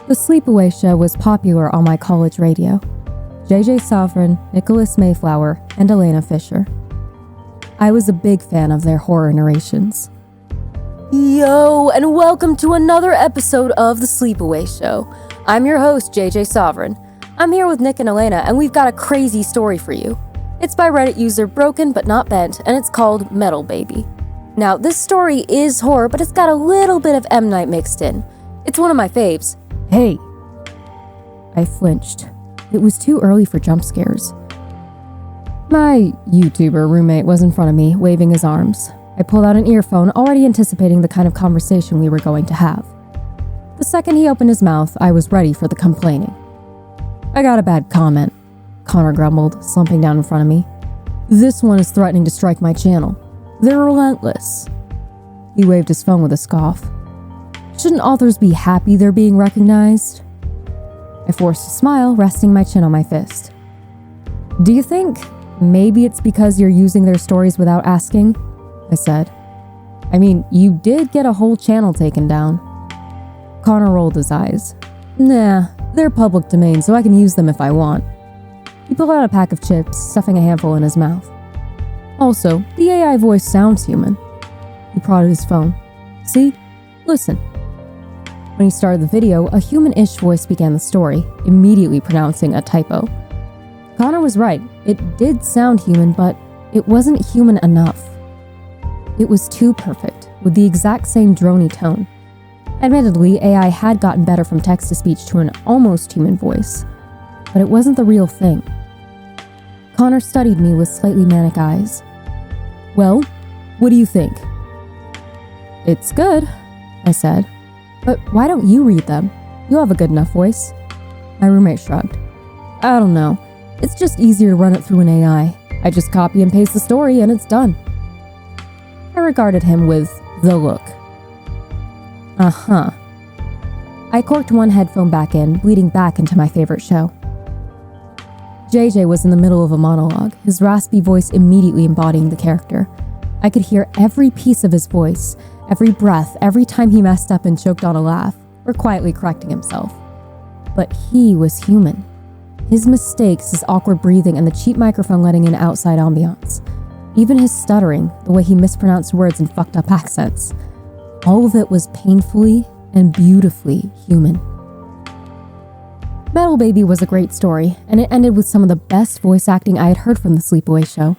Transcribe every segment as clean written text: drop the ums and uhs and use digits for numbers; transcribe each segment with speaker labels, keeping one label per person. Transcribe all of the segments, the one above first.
Speaker 1: The Sleepaway Show was popular on my college radio. JJ Sovereign, Nicholas Mayflower, and Elena Fisher. I was a big fan of their horror narrations. Yo, and welcome to another episode of The Sleepaway Show. I'm your host, JJ Sovereign. I'm here with Nick and Elena, and we've got a crazy story for you. It's by Reddit user Broken But Not Bent, and it's called Metal Baby. Now, this story is horror, but it's got a little bit of M. Night mixed in. It's one of my faves. Hey! I flinched. It was too early for jump scares. My YouTuber roommate was in front of me, waving his arms. I pulled out an earphone, already anticipating the kind of conversation we were going to have. The second he opened his mouth, I was ready for the complaining. I got a bad comment, Connor grumbled, slumping down in front of me. This one is threatening to strike my channel. They're relentless. He waved his phone with a scoff. Shouldn't authors be happy they're being recognized? I forced a smile, resting my chin on my fist. Do you think maybe it's because you're using their stories without asking? I said. I mean, you did get a whole channel taken down. Connor rolled his eyes. Nah, they're public domain, so I can use them if I want. He pulled out a pack of chips, stuffing a handful in his mouth. Also, the AI voice sounds human. He prodded his phone. See? Listen. When he started the video, a human-ish voice began the story, immediately pronouncing a typo. Connor was right. It did sound human, but it wasn't human enough. It was too perfect, with the exact same drony tone. Admittedly, AI had gotten better from text-to-speech to an almost human voice, but it wasn't the real thing. Connor studied me with slightly manic eyes. Well, what do you think? It's good, I said. But why don't you read them? You have a good enough voice. My roommate shrugged. I don't know. It's just easier to run it through an AI. I just copy and paste the story and it's done. I regarded him with the look. Uh-huh. I corked one headphone back in, bleeding back into my favorite show. JJ was in the middle of a monologue, his raspy voice immediately embodying the character. I could hear every piece of his voice, every breath, every time he messed up and choked on a laugh, or quietly correcting himself. But he was human. His mistakes, his awkward breathing, and the cheap microphone letting in outside ambiance. Even his stuttering, the way he mispronounced words and fucked up accents. All of it was painfully and beautifully human. Metal Baby was a great story, and it ended with some of the best voice acting I had heard from The Sleepaway Show.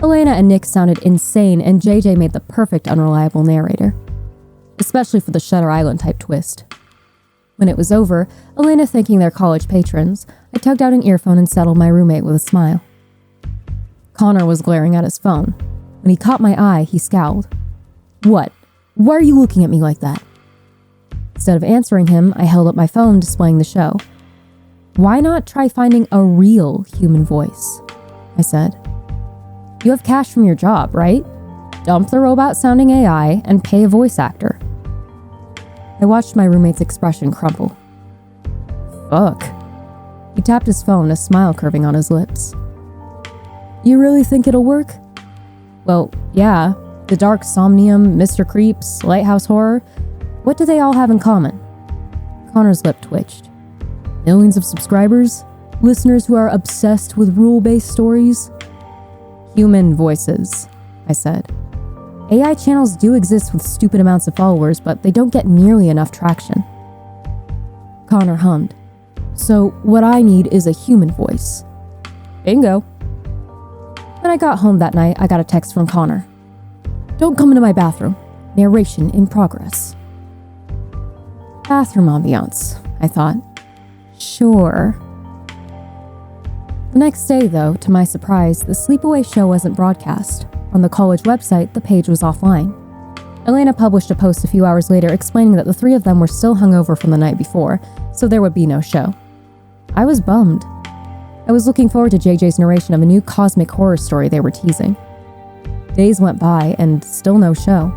Speaker 1: Elena and Nick sounded insane, and JJ made the perfect unreliable narrator. Especially for the Shutter Island type twist. When it was over, Elena thanking their college patrons, I tugged out an earphone and settled my roommate with a smile. Connor was glaring at his phone. When he caught my eye, he scowled. What? Why are you looking at me like that? Instead of answering him, I held up my phone, displaying the show. Why not try finding a real human voice? I said. You have cash from your job, right? Dump the robot-sounding AI and pay a voice actor. I watched my roommate's expression crumple. Fuck. He tapped his phone, a smile curving on his lips. You really think it'll work? Well, yeah. The Dark Somnium, Mr. Creeps, Lighthouse Horror. What do they all have in common? Connor's lip twitched. Millions of subscribers? Listeners who are obsessed with rule-based stories? Human voices, I said. AI channels do exist with stupid amounts of followers, but they don't get nearly enough traction. Connor hummed. So what I need is a human voice. Bingo. When I got home that night, I got a text from Connor. Don't come into my bathroom. Narration in progress. Bathroom ambiance, I thought. Sure. The next day, though, to my surprise, the Sleepaway Show wasn't broadcast. On the college website, the page was offline. Elena published a post a few hours later explaining that the three of them were still hungover from the night before, so there would be no show. I was bummed. I was looking forward to JJ's narration of a new cosmic horror story they were teasing. Days went by, and still no show.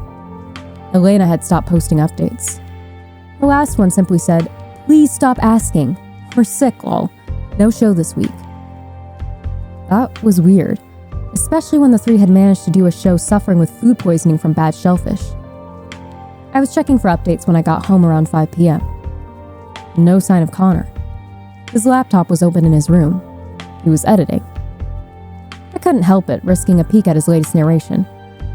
Speaker 1: Elena had stopped posting updates. The last one simply said, "Please stop asking. We're sick, lol. No show this week." That was weird, especially when the three had managed to do a show suffering with food poisoning from bad shellfish. I was checking for updates when I got home around 5 p.m. No sign of Connor. His laptop was open in his room. He was editing. I couldn't help it, risking a peek at his latest narration.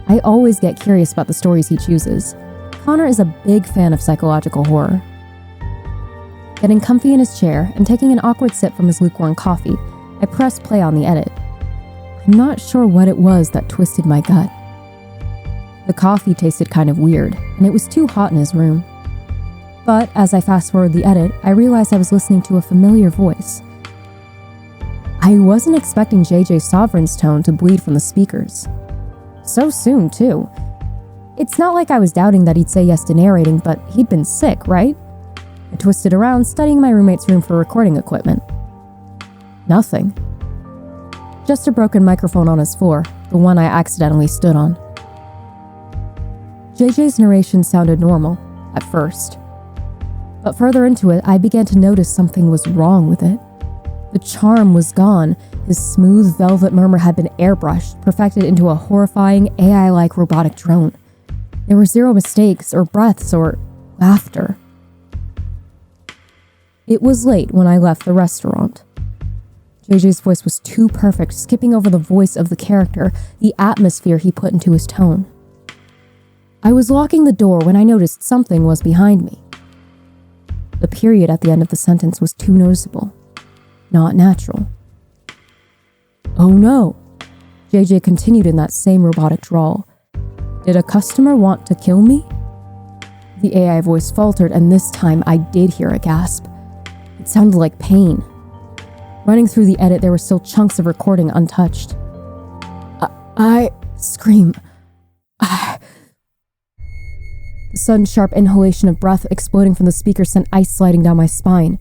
Speaker 1: I always get curious about the stories he chooses. Connor is a big fan of psychological horror. Getting comfy in his chair and taking an awkward sip from his lukewarm coffee, I pressed play on the edit. I'm not sure what it was that twisted my gut. The coffee tasted kind of weird, and it was too hot in his room. But as I fast-forward the edit, I realized I was listening to a familiar voice. I wasn't expecting JJ Sovereign's tone to bleed from the speakers. So soon, too. It's not like I was doubting that he'd say yes to narrating, but he'd been sick, right? I twisted around, studying my roommate's room for recording equipment. Nothing. Just a broken microphone on his floor, the one I accidentally stood on. JJ's narration sounded normal, at first. But further into it, I began to notice something was wrong with it. The charm was gone. His smooth velvet murmur had been airbrushed, perfected into a horrifying AI-like robotic drone. There were zero mistakes, or breaths, or laughter. It was late when I left the restaurant. JJ's voice was too perfect, skipping over the voice of the character, the atmosphere he put into his tone. I was locking the door when I noticed something was behind me. The period at the end of the sentence was too noticeable. Not natural. Oh no, JJ continued in that same robotic drawl. Did a customer want to kill me? The AI voice faltered, and this time I did hear a gasp. It sounded like pain. Running through the edit, there were still chunks of recording untouched. I scream. The sudden sharp inhalation of breath exploding from the speaker sent ice sliding down my spine.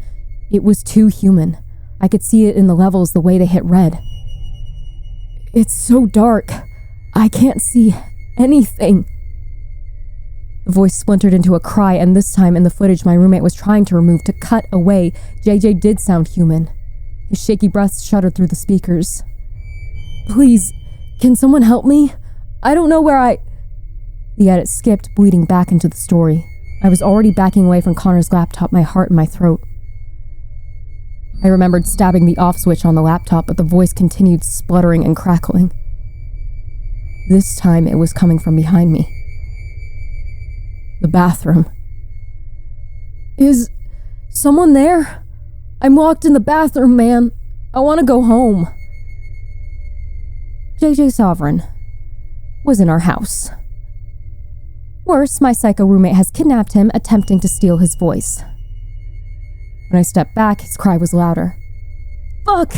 Speaker 1: It was too human. I could see it in the levels the way they hit red. It's so dark. I can't see anything. The voice splintered into a cry, and this time in the footage my roommate was trying to remove to cut away, JJ did sound human. His shaky breaths shuddered through the speakers. Please, can someone help me? I don't know where The edit skipped, bleeding back into the story. I was already backing away from Connor's laptop, my heart in my throat. I remembered stabbing the off switch on the laptop, but the voice continued spluttering and crackling. This time it was coming from behind me. The bathroom. Is someone there? I'm locked in the bathroom, man. I want to go home. JJ Sovereign was in our house. Worse, my psycho roommate has kidnapped him, attempting to steal his voice. When I stepped back, his cry was louder. Fuck!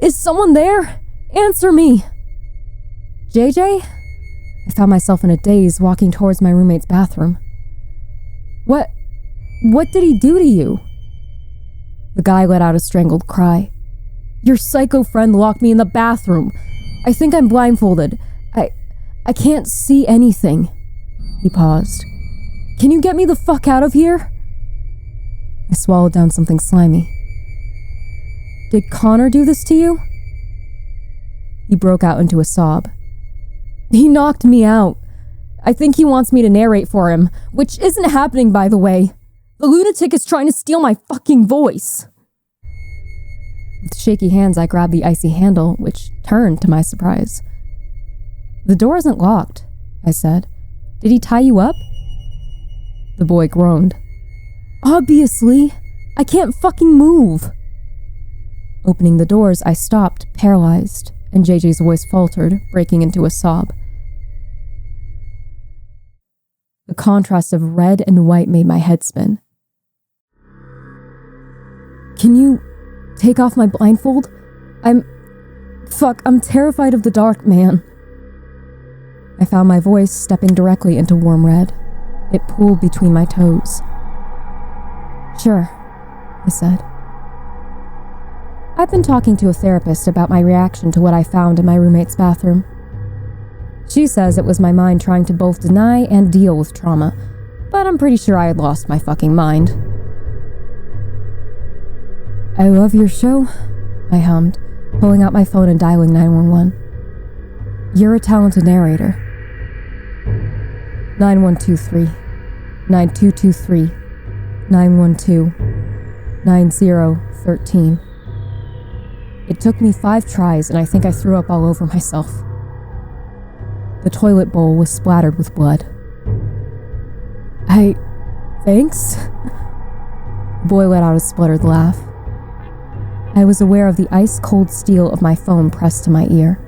Speaker 1: Is someone there? Answer me! JJ? I found myself in a daze, walking towards my roommate's bathroom. What did he do to you? The guy let out a strangled cry. Your psycho friend locked me in the bathroom. I think I'm blindfolded. I can't see anything. He paused. Can you get me the fuck out of here? I swallowed down something slimy. Did Connor do this to you? He broke out into a sob. He knocked me out. I think he wants me to narrate for him, which isn't happening, by the way. The lunatic is trying to steal my fucking voice. With shaky hands, I grabbed the icy handle, which turned to my surprise. The door isn't locked, I said. Did he tie you up? The boy groaned. Obviously. I can't fucking move. Opening the doors, I stopped, paralyzed, and JJ's voice faltered, breaking into a sob. The contrast of red and white made my head spin. Can you take off my blindfold? I'm terrified of the dark, man. I found my voice stepping directly into warm red. It pooled between my toes. Sure, I said. I've been talking to a therapist about my reaction to what I found in my roommate's bathroom. She says it was my mind trying to both deny and deal with trauma, but I'm pretty sure I had lost my fucking mind. I love your show, I hummed, pulling out my phone and dialing 911. You're a talented narrator. 9123, 9223, 912. 9013. It took me 5 tries, and I think I threw up all over myself. The toilet bowl was splattered with blood. Thanks? The boy let out a spluttered laugh. I was aware of the ice-cold steel of my phone pressed to my ear.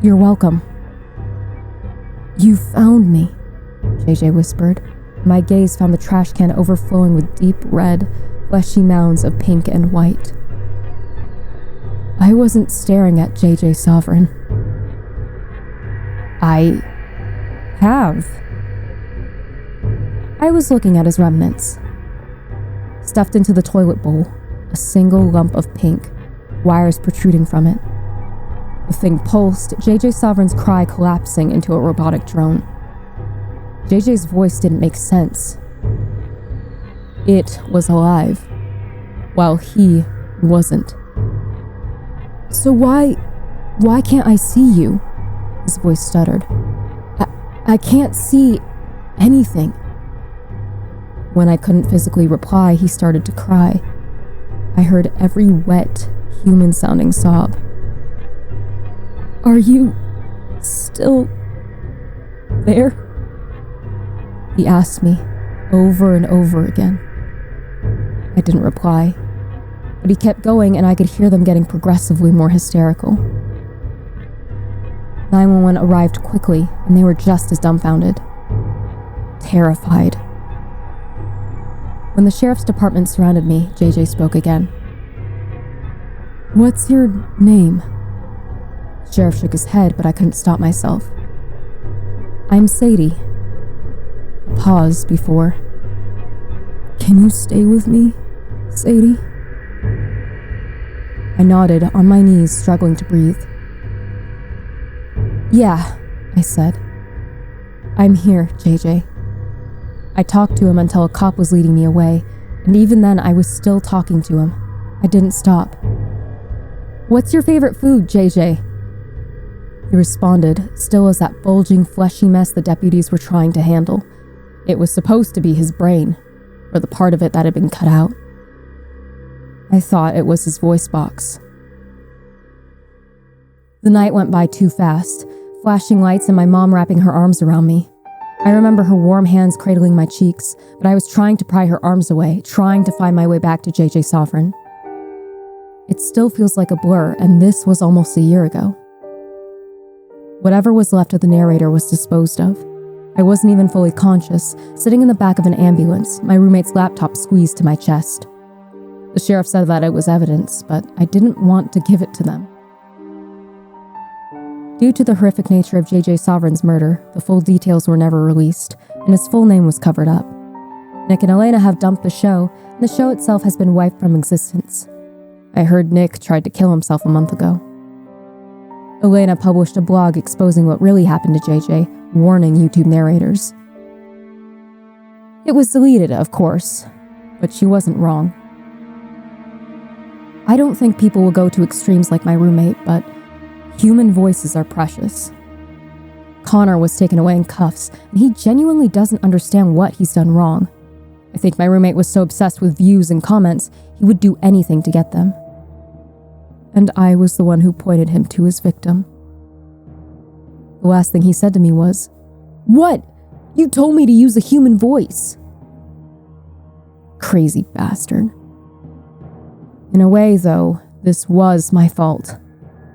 Speaker 1: You're welcome. You found me, JJ whispered. My gaze found the trash can overflowing with deep red, fleshy mounds of pink and white. I wasn't staring at JJ Sovereign. I have. I was looking at his remnants. Stuffed into the toilet bowl, a single lump of pink, wires protruding from it. The thing pulsed, JJ Sovereign's cry collapsing into a robotic drone. JJ's voice didn't make sense. It was alive, while he wasn't. So why can't I see you? His voice stuttered. I can't see anything. When I couldn't physically reply, he started to cry. I heard every wet, human-sounding sob. Are you still there? He asked me over and over again. I didn't reply, but he kept going and I could hear them getting progressively more hysterical. 911 arrived quickly and they were just as dumbfounded. Terrified. When the sheriff's department surrounded me, JJ spoke again. What's your name? The sheriff shook his head, but I couldn't stop myself. I'm Sadie. A pause before. Can you stay with me, Sadie? I nodded, on my knees, struggling to breathe. Yeah, I said. I'm here, JJ. I talked to him until a cop was leading me away, and even then I was still talking to him. I didn't stop. What's your favorite food, JJ? He responded, still as that bulging, fleshy mess the deputies were trying to handle. It was supposed to be his brain, or the part of it that had been cut out. I thought it was his voice box. The night went by too fast, flashing lights and my mom wrapping her arms around me. I remember her warm hands cradling my cheeks, but I was trying to pry her arms away, trying to find my way back to JJ Sovereign. It still feels like a blur, and this was almost a year ago. Whatever was left of the narrator was disposed of. I wasn't even fully conscious, sitting in the back of an ambulance, my roommate's laptop squeezed to my chest. The sheriff said that it was evidence, but I didn't want to give it to them. Due to the horrific nature of JJ Sovereign's murder, the full details were never released, and his full name was covered up. Nick and Elena have dumped the show, and the show itself has been wiped from existence. I heard Nick tried to kill himself a month ago. Elena published a blog exposing what really happened to JJ, warning YouTube narrators. It was deleted, of course, but she wasn't wrong. I don't think people will go to extremes like my roommate, but human voices are precious. Connor was taken away in cuffs, and he genuinely doesn't understand what he's done wrong. I think my roommate was so obsessed with views and comments, he would do anything to get them. And I was the one who pointed him to his victim. The last thing he said to me was, "What? You told me to use a human voice." Crazy bastard. In a way, though, this was my fault,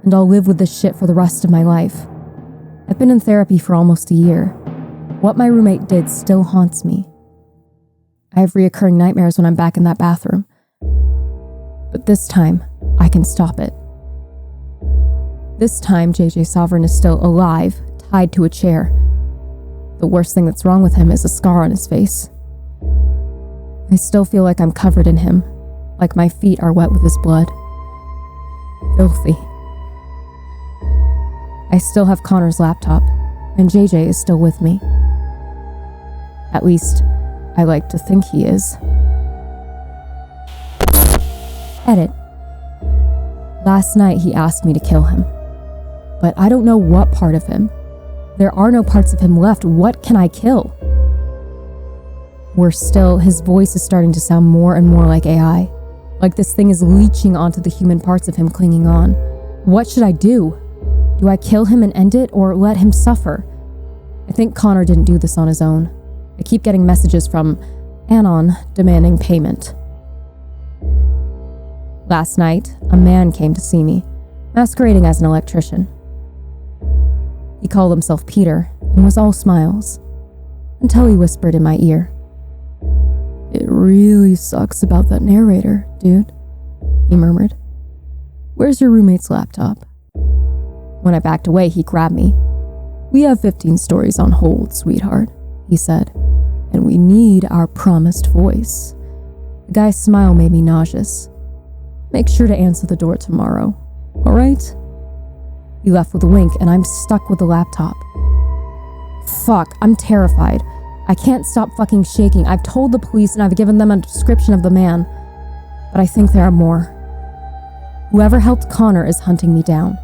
Speaker 1: and I'll live with this shit for the rest of my life. I've been in therapy for almost a year. What my roommate did still haunts me. I have reoccurring nightmares when I'm back in that bathroom. But this time, I can stop it. This time, JJ Sovereign is still alive, tied to a chair. The worst thing that's wrong with him is a scar on his face. I still feel like I'm covered in him, like my feet are wet with his blood. Filthy. I still have Connor's laptop, and JJ is still with me. At least, I like to think he is. Edit. Last night he asked me to kill him. But I don't know what part of him. There are no parts of him left. What can I kill? Worse still, his voice is starting to sound more and more like AI. Like this thing is leeching onto the human parts of him clinging on. What should I do? Do I kill him and end it, or let him suffer? I think Connor didn't do this on his own. I keep getting messages from Anon demanding payment. Last night, a man came to see me, masquerading as an electrician. He called himself Peter and was all smiles, until he whispered in my ear. "It really sucks about that narrator, dude," he murmured. "Where's your roommate's laptop?" When I backed away, he grabbed me. "We have 15 stories on hold, sweetheart," he said, "and we need our promised voice." The guy's smile made me nauseous. "Make sure to answer the door tomorrow, all right?" He left with a wink, and I'm stuck with the laptop. Fuck, I'm terrified. I can't stop fucking shaking. I've told the police and I've given them a description of the man, but I think there are more. Whoever helped Connor is hunting me down,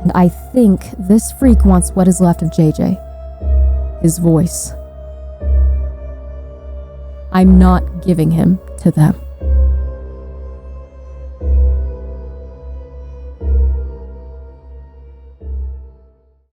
Speaker 1: and I think this freak wants what is left of JJ. His voice. I'm not giving him to them.